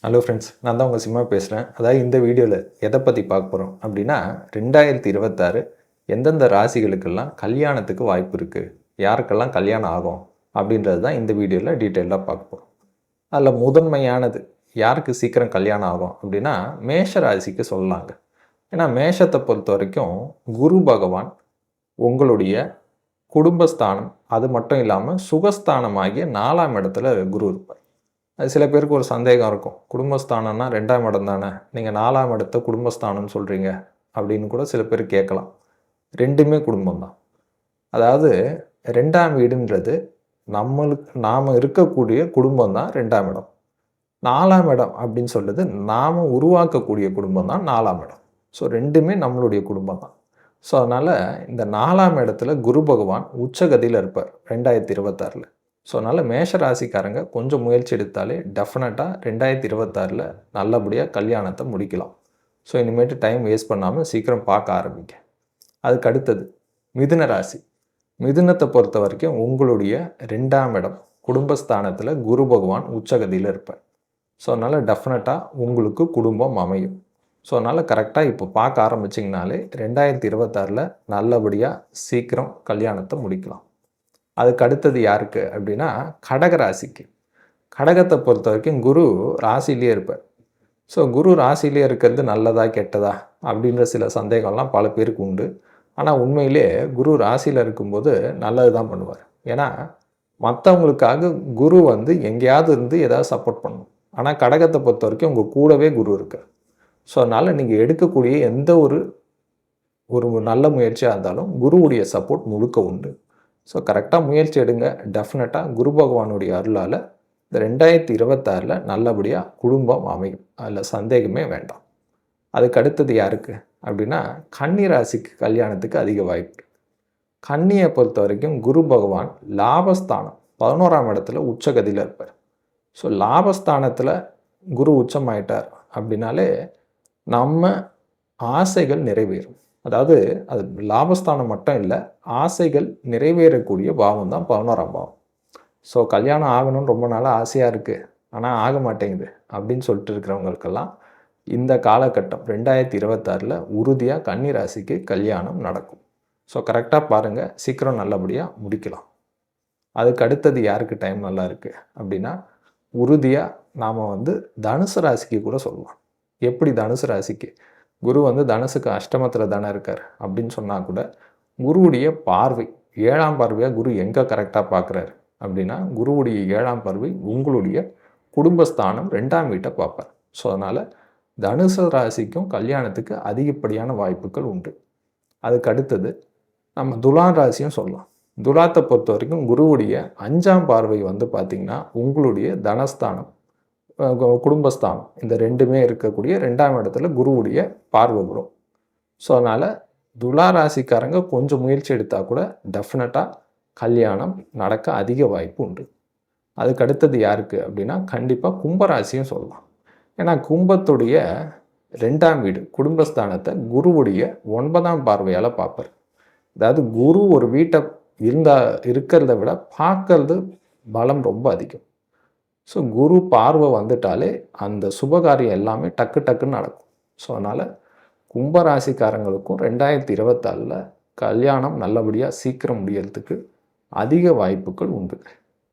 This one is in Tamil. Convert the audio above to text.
ஹலோ ஃப்ரெண்ட்ஸ், நான் தான் உங்கள் சிம்மா பேசுகிறேன். அதாவது இந்த வீடியோவில் எதை பற்றி பார்க்க போகிறோம் அப்படின்னா, 2026 எந்தெந்த ராசிகளுக்கெல்லாம் கல்யாணத்துக்கு வாய்ப்பு இருக்குது, யாருக்கெல்லாம் கல்யாணம் ஆகும் அப்படின்றது தான் இந்த வீடியோவில் டீட்டெயிலாக பார்க்க போகிறோம். அதில் முதன்மையானது யாருக்கு சீக்கிரம் கல்யாணம் ஆகும் அப்படின்னா, மேஷ ராசிக்கு சொல்லலாங்க. ஏன்னா மேஷத்தை பொறுத்த வரைக்கும் குரு பகவான் உங்களுடைய குடும்பஸ்தானம், அது மட்டும் இல்லாமல் சுகஸ்தானமாகிய 4ஆம் இடத்துல குரு இருப்பார். அது சில பேருக்கு ஒரு சந்தேகம் இருக்கும். குடும்பஸ்தானம்னா 2ஆம் இடம் தானே, நீங்கள் 4ஆம் இடத்த குடும்பஸ்தானம்னு சொல்கிறீங்க அப்படின்னு கூட சில பேர் கேட்கலாம். ரெண்டுமே குடும்பம் தான். அதாவது 2ஆம் வீடுன்றது நாம் இருக்கக்கூடிய குடும்பம் தான் 2ஆம் இடம். 4ஆம் இடம் அப்படின்னு சொல்கிறது நாம் உருவாக்கக்கூடிய குடும்பம் தான் 4ஆம் இடம். ஸோ ரெண்டுமே நம்மளுடைய குடும்பம் தான். ஸோ அதனால் இந்த 4ஆம் இடத்துல குரு பகவான் உச்சகதியில் இருப்பார் 2026. ஸோ அதனால் மேஷ ராசிக்காரங்க கொஞ்சம் முயற்சி எடுத்தாலே டெஃபினட்டாக 2026 நல்லபடியாக கல்யாணத்தை முடிக்கலாம். ஸோ இனிமேட்டு டைம் வேஸ்ட் பண்ணாமல் சீக்கிரம் பார்க்க ஆரம்பிங்க. அதுக்கு அடுத்தது மிதுன ராசி. மிதுனத்தை பொறுத்த வரைக்கும் உங்களுடைய 2ஆம் இடம் குடும்பஸ்தானத்தில் குரு பகவான் உச்சகதியில் இருப்பார். ஸோ அதனால் டெஃபினட்டாக உங்களுக்கு குடும்பம் அமையும். ஸோ அதனால் கரெக்டாக இப்போ பார்க்க ஆரம்பிச்சிங்கனாலே 2026 நல்லபடியாக சீக்கிரம் கல்யாணத்தை முடிக்கலாம். அதுக்கு அடுத்தது யாருக்கு அப்படின்னா கடக ராசிக்கு. கடகத்தை பொறுத்த வரைக்கும் குரு ராசியிலே இருப்பார். ஸோ குரு ராசியிலே இருக்கிறது நல்லதா கெட்டதா அப்படின்ற சில சந்தேகம்லாம் பல பேருக்கு உண்டு. ஆனால் உண்மையிலே குரு ராசியில் இருக்கும்போது நல்லது தான் பண்ணுவார். ஏன்னா மற்றவங்களுக்காக குரு எங்கேயாவது இருந்து ஏதாவது சப்போர்ட் பண்ணணும். ஆனால் கடகத்தை பொறுத்த வரைக்கும் உங்கள் கூடவே குரு இருக்கார். ஸோ அதனால் நீங்கள் எடுக்கக்கூடிய எந்த ஒரு நல்ல முயற்சியாக இருந்தாலும் குருவுடைய சப்போர்ட் முழுக்க உண்டு. ஸோ கரெக்டாக முயற்சி எடுங்க. டெஃபினட்டாக குரு பகவானுடைய அருளால் இந்த 2026 நல்லபடியாக குடும்பம் அமையும். அதில் சந்தேகமே வேண்டாம். அதுக்கு அடுத்தது யாருக்கு அப்படின்னா கன்னி ராசிக்கு கல்யாணத்துக்கு அதிக வாய்ப்பு. கன்னியை பொறுத்த வரைக்கும் குரு பகவான் லாபஸ்தானம் 11ஆம் இடத்துல உச்சகதியில் இருப்பார். ஸோ லாபஸ்தானத்தில் குரு உச்சமாயிட்டார் அப்படின்னாலே நம்ம ஆசைகள் நிறைவேறும். அதாவது அது லாபஸ்தானம் மட்டும் இல்லை, ஆசைகள் நிறைவேறக்கூடிய பாவம் தான் 11ஆம் பாவம். ஸோ கல்யாணம் ஆகணும்னு ரொம்ப நாளாக ஆசையாக இருக்குது, ஆனால் ஆக மாட்டேங்குது அப்படின்னு சொல்லிட்டு இருக்கிறவங்களுக்கெல்லாம் இந்த காலகட்டம் 2026 உறுதியாக கன்னி ராசிக்கு கல்யாணம் நடக்கும். ஸோ கரெக்டாக பாருங்கள், சீக்கிரம் நல்லபடியாக முடிக்கலாம். அதுக்கு அடுத்தது யாருக்கு டைம் நல்லா இருக்குது அப்படின்னா உறுதியாக நாம் தனுசு ராசிக்கு கூட சொல்லலாம். எப்படி தனுசு ராசிக்கு குரு தனுசுக்கு அஷ்டமத்தில் தானே இருக்கார் அப்படின்னு சொன்னால் கூட குருவுடைய பார்வை 7ஆம் பார்வையாக குரு எங்கே கரெக்டாக பார்க்குறாரு அப்படின்னா குருவுடைய 7ஆம் பார்வை உங்களுடைய குடும்பஸ்தானம் 2ஆம் வீட்டை பார்ப்பார். ஸோ அதனால் தனுசு ராசிக்கும் கல்யாணத்துக்கு அதிகப்படியான வாய்ப்புகள் உண்டு. அதுக்கு அடுத்தது நம்ம துலாம் ராசியும் சொல்லலாம். துலாத்தை பொறுத்த வரைக்கும் குருவுடைய 5ஆம் பார்வை பார்த்திங்கன்னா உங்களுடைய தனஸ்தானம் குடும்பஸ்தானம் இந்த ரெண்டுமே இருக்கக்கூடிய 2ஆம் இடத்துல குருவுடைய பார்வை வரும். ஸோ அதனால் துலா ராசிக்காரங்க கொஞ்சம் முயற்சி எடுத்தால் கூட டெஃபினட்டாக கல்யாணம் நடக்க அதிக வாய்ப்பு உண்டு. அதுக்கு அடுத்தது யாருக்கு அப்படின்னா கண்டிப்பாக கும்பராசியும் சொல்லலாம். ஏன்னா கும்பத்துடைய 2ஆம் வீடு குடும்பஸ்தானத்தை குருவுடைய 9ஆம் பார்வையால் பார்ப்பார். அதாவது குரு ஒரு வீட்டை இருக்கிறத விட பார்க்கறது பலம் ரொம்ப அதிகம். ஸோ குரு பார்வை வந்துட்டாலே அந்த சுபகாரியம் எல்லாமே டக்கு டக்குன்னு நடக்கும். ஸோ அதனால் கும்பராசிக்காரங்களுக்கும் 2026 கல்யாணம் நல்லபடியாக சீக்கிரம் முடியறதுக்கு அதிக வாய்ப்புகள் உண்டு.